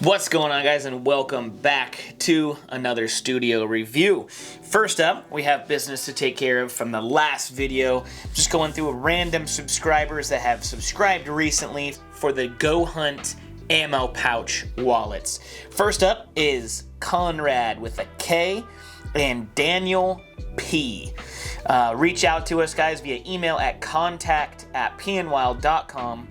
What's going on, guys, and welcome back to another studio review. First up, we have business to take care of from the last video. Just going through random subscribers that have subscribed recently for the Go Hunt ammo pouch wallets. First up is Conrad with a K and Daniel P. Reach out to us, guys, via email at contact@pnwild.com.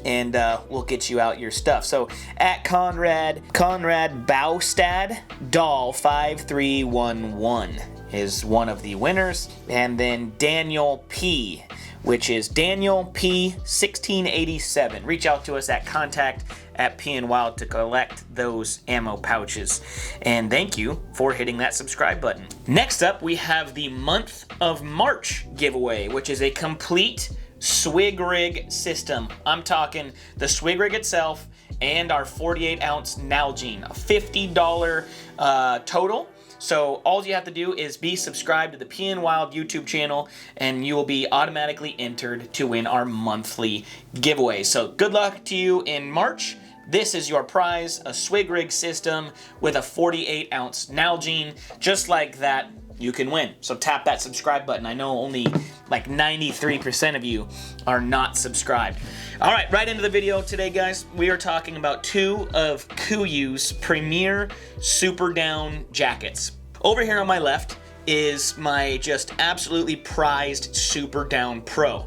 and we'll get you out your stuff. So at Conrad Baustad Doll 5311 is one of the winners, and then Daniel P, which is Daniel P 1687. Reach out to us at contact@pnwild to collect those ammo pouches. And thank you for hitting that subscribe button. Next up, we have the month of March giveaway, which is a complete swig rig system. I'm talking the swig rig itself and our 48-ounce Nalgene, a $50 total. So all you have to do is be subscribed to the PN Wild YouTube channel and you will be automatically entered to win our monthly giveaway. So good luck to you in March. This is your prize, a swig rig system with a 48-ounce Nalgene. Just like that, you can win. So tap that subscribe button. I know only like 93% of you are not subscribed. All right, right into the video today, guys. We are talking about two of Kuiu's premier Super Down jackets. Over here on my left is my just absolutely prized Super Down Pro.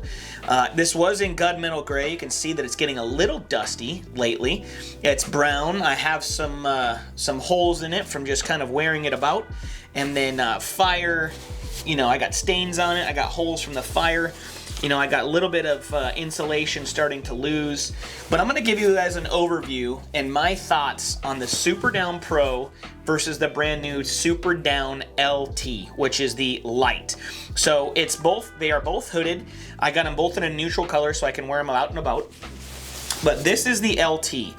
This was in gunmetal gray. You can see that it's getting a little dusty lately. It's brown. I have some holes in it from just kind of wearing it about. And then fire, I got stains on it. I got holes from the fire. I got a little bit of insulation starting to lose. But I'm going to give you guys an overview and my thoughts on the Super Down Pro versus the brand new Super Down LT, which is the light. So they are both hooded. I got them both in a neutral color so I can wear them out and about. But this is the LT.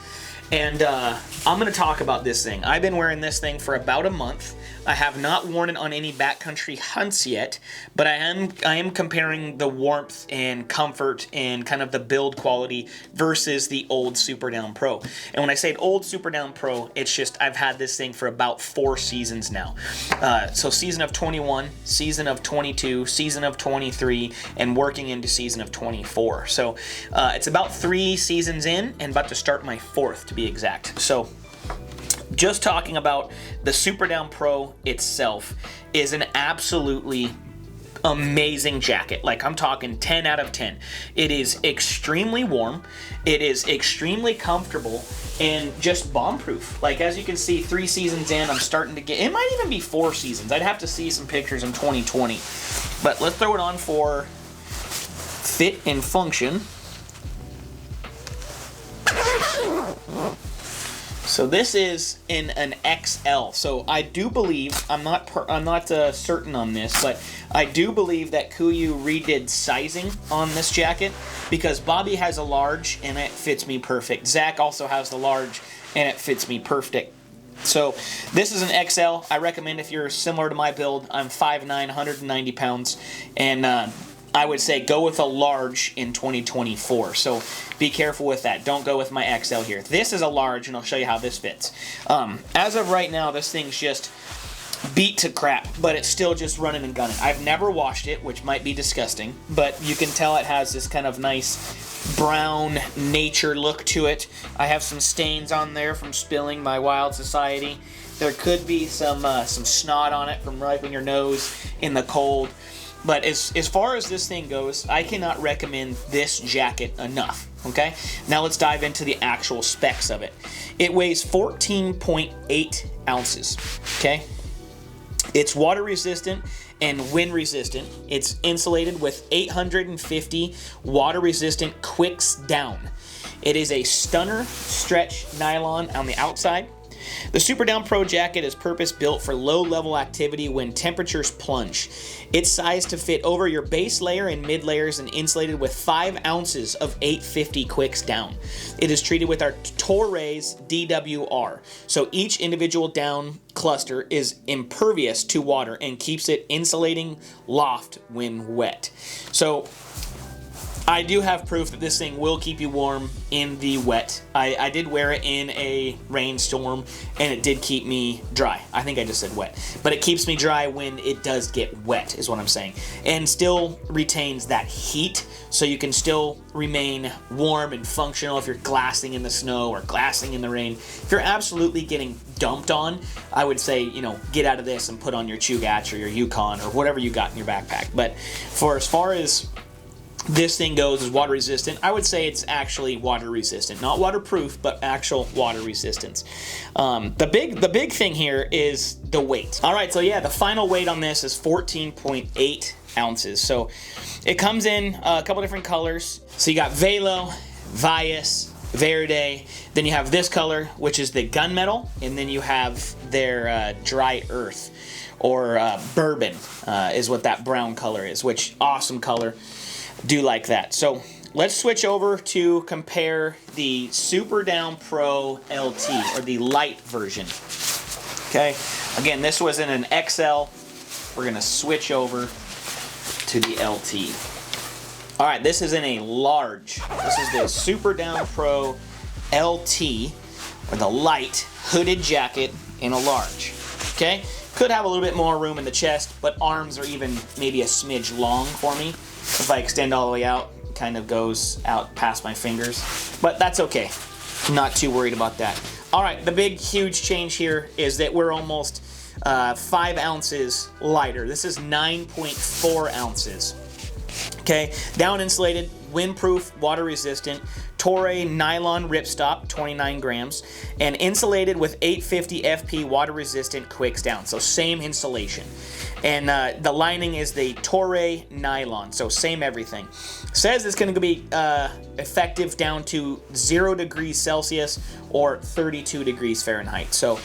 And I'm going to talk about this thing. I've been wearing this thing for about a month. I have not worn it on any backcountry hunts yet, but I am comparing the warmth and comfort and kind of the build quality versus the old Super Down Pro. And when I say old Super Down Pro, it's just I've had this thing for about 4 seasons now. So season of 21, season of 22, season of 23, and working into season of 24. So it's about 3 seasons in and about to start my 4th to be exact. So just talking about the Super Down Pro itself is an absolutely amazing jacket. Like, I'm talking 10 out of 10. It is extremely warm. It is extremely comfortable and just bomb-proof. Like, as you can see, 3 seasons in, I'm starting to get, it might even be 4 seasons. I'd have to see some pictures in 2020. But let's throw it on for fit and function. So this is in an XL. So I do believe, I'm not certain on this, but I do believe that Kuiu redid sizing on this jacket because Bobby has a large and it fits me perfect. Zach also has the large and it fits me perfect. So this is an XL. I recommend if you're similar to my build. I'm 5'9", 190 pounds, and I would say go with a large in 2024. So be careful with that. Don't go with my XL here. This is a large, and I'll show you how this fits. As of right now, this thing's just beat to crap, but it's still just running and gunning. I've never washed it, which might be disgusting, but you can tell it has this kind of nice brown nature look to it. I have some stains on there from spilling my Wild Society. There could be some snot on it from wiping your nose in the cold. But as far as this thing goes, I cannot recommend this jacket enough, okay? Now let's dive into the actual specs of it. It weighs 14.8 ounces, okay? It's water resistant and wind resistant. It's insulated with 850 water resistant quicks down. It is a stunner stretch nylon on the outside. The Super Down Pro jacket is purpose-built for low-level activity when temperatures plunge. It's sized to fit over your base layer and mid layers and insulated with 5 ounces of 850 quicks down. It is treated with our Torres DWR, so each individual down cluster is impervious to water and keeps it insulating loft when wet. So I do have proof that this thing will keep you warm in the wet. I did wear it in a rainstorm, and it did keep me dry. I think I just said wet. But it keeps me dry when it does get wet, is what I'm saying. And still retains that heat, so you can still remain warm and functional if you're glassing in the snow or glassing in the rain. If you're absolutely getting dumped on, I would say, you know, get out of this and put on your Chugach or your Yukon or whatever you got in your backpack. But for as far as this thing goes is water resistant, I would say it's actually water resistant, not waterproof, but actual water resistance. The big thing here is the weight. All right, so yeah, the final weight on this is 14.8 ounces. So it comes in a couple different colors. So you got Velo, Vias, Verde, then you have this color, which is the gunmetal, and then you have their dry earth, or bourbon is what that brown color is, which awesome color. Do like that. So let's switch over to compare the Super Down Pro LT, or the light version. Okay, again, this was in an XL. We're gonna switch over to the LT. All right, this is in a large. This is the Super Down Pro LT, or the light hooded jacket in a large. Okay, could have a little bit more room in the chest, but arms are even maybe a smidge long for me. If I extend all the way out, it kind of goes out past my fingers, but that's okay. Not too worried about that. All right, the big, huge change here is that we're almost 5 ounces lighter. This is 9.4 ounces. Okay, down insulated, windproof, water resistant, Toray nylon ripstop, 29 grams, and insulated with 850 FP water resistant quicks down. So same insulation. And the lining is the Toray nylon, so same everything. Says it's going to be effective down to 0 degrees Celsius or 32 degrees Fahrenheit. So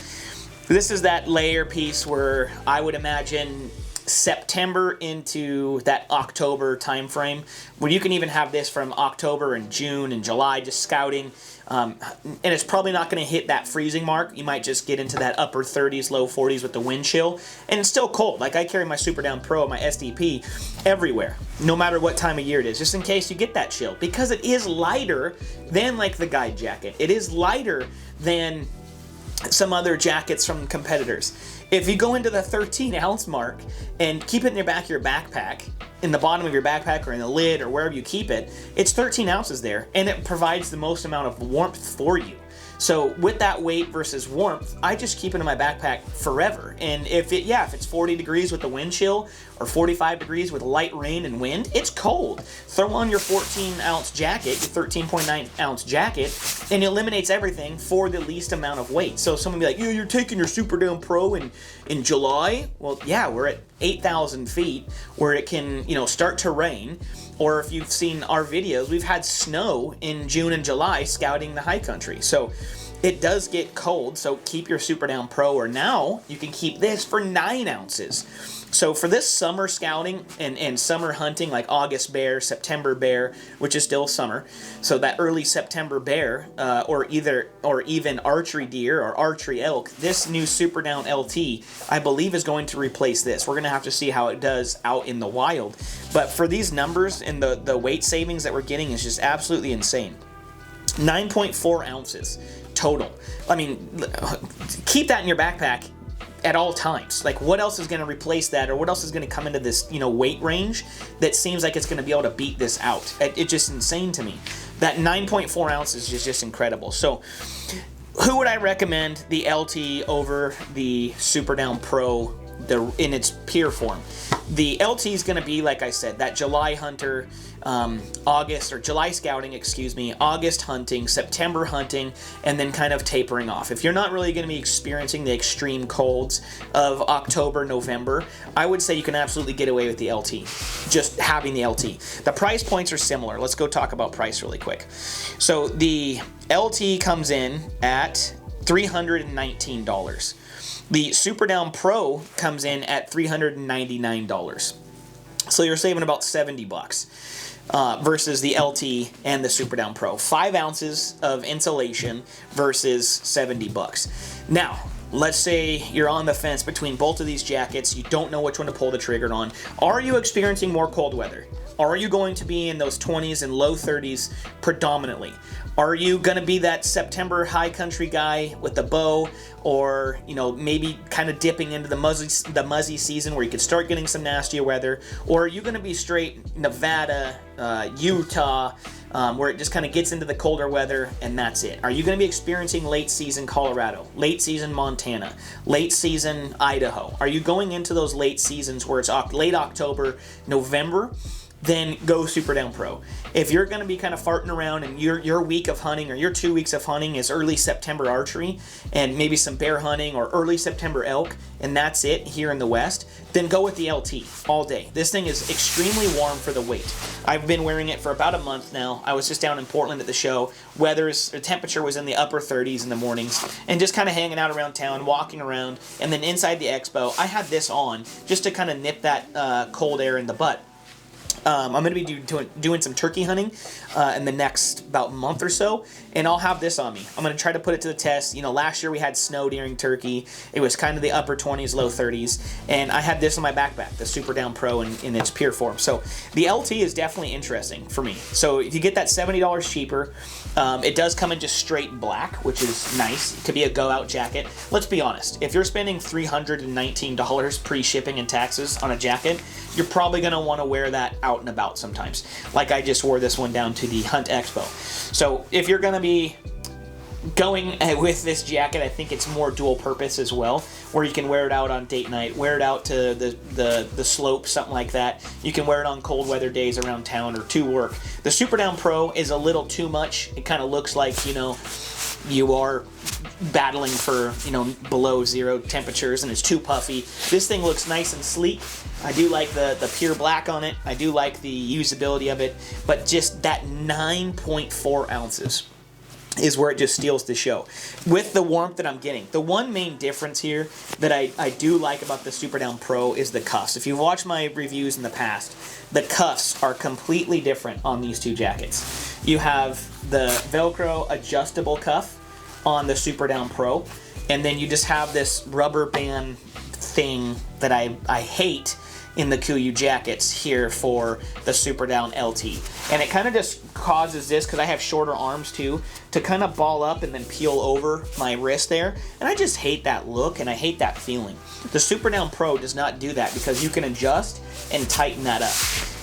this is that layer piece where I would imagine September into that October time frame, where you can even have this from October and June and July just scouting, and it's probably not going to hit that freezing mark. You might just get into that upper 30s, low 40s with the wind chill, and it's still cold. Like, I carry my Super Down Pro, my SDP, everywhere, no matter what time of year it is, just in case you get that chill, because it is lighter than like the guide jacket. It is lighter than some other jackets from competitors. If you go into the 13-ounce mark and keep it in the back of your backpack, in the bottom of your backpack or in the lid or wherever you keep it, it's 13 ounces there, and it provides the most amount of warmth for you. So with that weight versus warmth, I just keep it in my backpack forever. And if it's 40 degrees with the wind chill or 45 degrees with light rain and wind, it's cold. Throw on your 14-ounce jacket, your 13.9-ounce jacket, and it eliminates everything for the least amount of weight. So someone will be like, yeah, you're taking your Super Down Pro in July? Well, yeah, we're at 8,000 feet where it can, start to rain. Or if you've seen our videos, we've had snow in June and July scouting the high country. So it does get cold, so keep your Super Down Pro, or now you can keep this for 9 ounces. So for this summer scouting and summer hunting, like August bear, September bear, which is still summer, so that early September bear, or even archery deer or archery elk, this new Super Down LT, I believe, is going to replace this. We're going to have to see how it does out in the wild. But for these numbers and the weight savings that we're getting is just absolutely insane. 9.4 ounces total. I mean, keep that in your backpack at all times. Like, what else is going to replace that, or what else is going to come into this, weight range that seems like it's going to be able to beat this out? It's just insane to me. That 9.4 ounces is just incredible. So, who would I recommend the LT over the Super Down Pro in its pure form? The LT is going to be, like I said, that July hunter, July scouting, August hunting, September hunting, and then kind of tapering off. If you're not really going to be experiencing the extreme colds of October, November, I would say you can absolutely get away with the LT, just having the LT. The price points are similar. Let's go talk about price really quick. So the LT comes in at $319. The Super Down Pro comes in at $399. So you're saving about $70 versus the LT and the Super Down Pro. 5 ounces of insulation versus $70. Now, let's say you're on the fence between both of these jackets. You don't know which one to pull the trigger on. Are you experiencing more cold weather? Are you going to be in those 20s and low 30s predominantly? Are you going to be that September high country guy with the bow, or, you know, maybe kind of dipping into the muzzy season where you could start getting some nastier weather? Or are you going to be straight Nevada, Utah, where it just kind of gets into the colder weather and that's it? Are you going to be experiencing late season Colorado, late season Montana, late season Idaho? Are you going into those late seasons where it's late October, November? Then go Super Down Pro. If you're going to be kind of farting around and your week of hunting or your 2 weeks of hunting is early September archery and maybe some bear hunting or early September elk, and that's it here in the West, then go with the LT all day. This thing is extremely warm for the weight. I've been wearing it for about a month now. I was just down in Portland at the show. The temperature was in the upper 30s in the mornings, and just kind of hanging out around town, walking around, and then inside the expo, I had this on just to kind of nip that cold air in the butt. I'm going to be doing some turkey hunting in the next about month or so, and I'll have this on me. I'm going to try to put it to the test. You know, last year we had snow during turkey. It was kind of the upper 20s, low 30s, and I had this on my backpack, the Super Down Pro in its pure form. So the LT is definitely interesting for me. So if you get that $70 cheaper, it does come in just straight black, which is nice. It could be a go-out jacket. Let's be honest. If you're spending $319 pre-shipping and taxes on a jacket, you're probably going to want to wear that out and about sometimes. Like I just wore this one down to the Hunt Expo. So if you're going to be going with this jacket, I think it's more dual purpose as well, where you can wear it out on date night, wear it out to the slope, something like that. You can wear it on cold weather days around town or to work. The Super Down Pro is a little too much. It kind of looks like, you know, you are battling for, you know, below zero temperatures, and it's too puffy. This thing looks nice and sleek. I do like the pure black on it. I do like the usability of it, but just that 9.4 ounces is where it just steals the show with the warmth that I'm getting. The one main difference here that I do like about the Super Down Pro is the cuffs. If you've watched my reviews in the past, the cuffs are completely different on these two jackets. You have the Velcro adjustable cuff on the Super Down Pro, and then you just have this rubber band thing that I hate in the Kuiu jackets here for the Super Down LT. And it kind of just causes this, because I have shorter arms too, to kind of ball up and then peel over my wrist there. And I just hate that look, and I hate that feeling. The Super Down Pro does not do that, because you can adjust and tighten that up.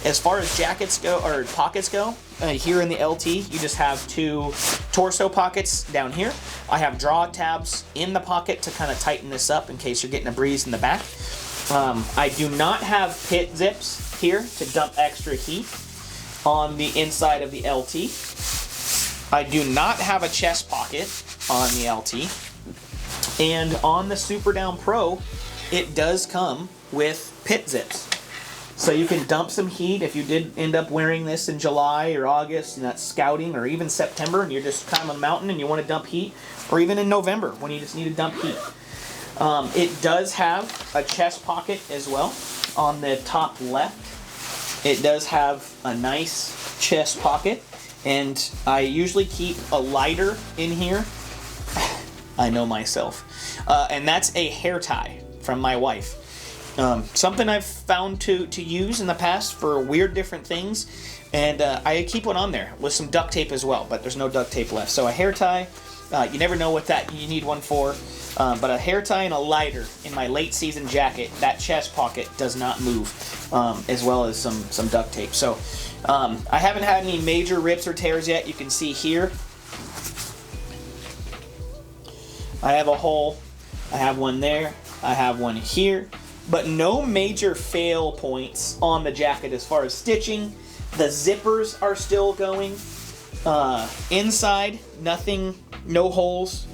As far as jackets go, or pockets go, here in the LT, you just have two torso pockets down here. I have draw tabs in the pocket to kind of tighten this up in case you're getting a breeze in the back. I do not have pit zips here to dump extra heat on the inside of the LT. I do not have a chest pocket on the LT. And on the Super Down Pro, it does come with pit zips. So you can dump some heat if you did end up wearing this in July or August and that's scouting, or even September and you're just kind of on the mountain and you want to dump heat, or even in November when you just need to dump heat. It does have a chest pocket as well on the top left. It does have a nice chest pocket, and I usually keep a lighter in here. I know myself. And that's a hair tie from my wife. Something I've found to use in the past for weird different things, and I keep one on there with some duct tape as well, but there's no duct tape left. So a hair tie, you never know what that you need one for, but a hair tie and a lighter in my late season jacket, that chest pocket does not move, as well as some duct tape. So I haven't had any major rips or tears yet. You can see here I have a hole, I have one there, I have one here, but no major fail points on the jacket as far as stitching. The zippers are still going. Inside, nothing, no holes,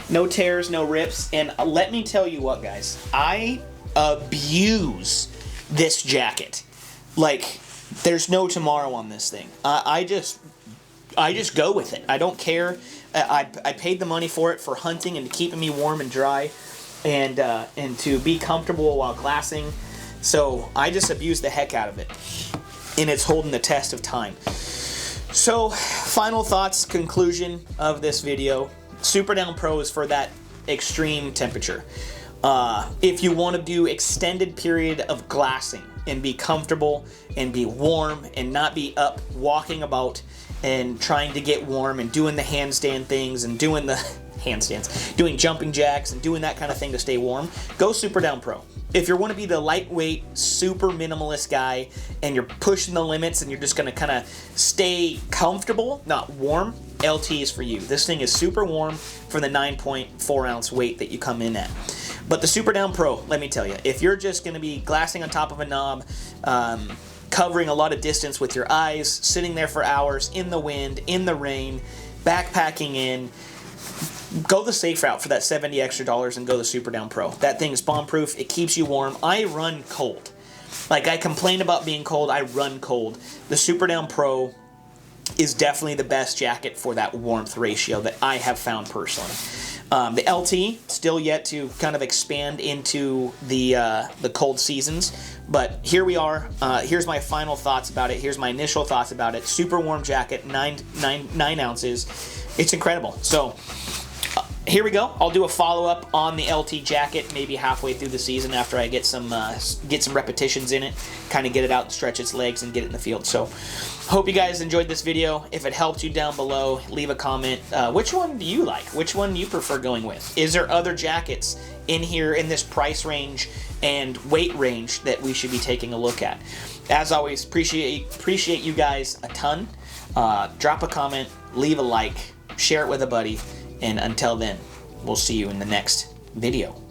no tears, no rips. And let me tell you what, guys, I abuse this jacket. Like, there's no tomorrow on this thing. I just go with it. I don't care. I paid the money for it, for hunting and to keeping me warm and dry, and to be comfortable while glassing. So I just abuse the heck out of it, and it's holding the test of time. So final thoughts, conclusion of this video. Super Down Pro is for that extreme temperature. If you want to do extended period of glassing and be comfortable and be warm and not be up walking about and trying to get warm and doing the handstand things and doing the handstands, doing jumping jacks and doing that kind of thing to stay warm, go Super Down Pro. If you want to be the lightweight, super minimalist guy and you're pushing the limits and you're just going to kind of stay comfortable, not warm, LT is for you. This thing is super warm for the 9.4 ounce weight that you come in at. But the Super Down Pro, let me tell you, if you're just going to be glassing on top of a knob, covering a lot of distance with your eyes, sitting there for hours in the wind, in the rain, backpacking in, go the safe route for that $70 extra and go the Super Down Pro. That thing is bomb-proof. It keeps you warm. I run cold. Like, I complain about being cold. I run cold. The Super Down Pro is definitely the best jacket for that warmth ratio that I have found personally. The LT, still yet to kind of expand into the cold seasons, but here we are. Here's my final thoughts about it. Here's my initial thoughts about it. Super warm jacket, 9 ounces. It's incredible. So here we go. I'll do a follow-up on the LT jacket maybe halfway through the season after I get some repetitions in it, kind of get it out and stretch its legs and get it in the field. So hope you guys enjoyed this video. If it helped you, down below, leave a comment. Which one do you like? Which one do you prefer going with? Is there other jackets in here in this price range and weight range that we should be taking a look at? As always, appreciate you guys a ton. Drop a comment, leave a like, share it with a buddy, and until then, we'll see you in the next video.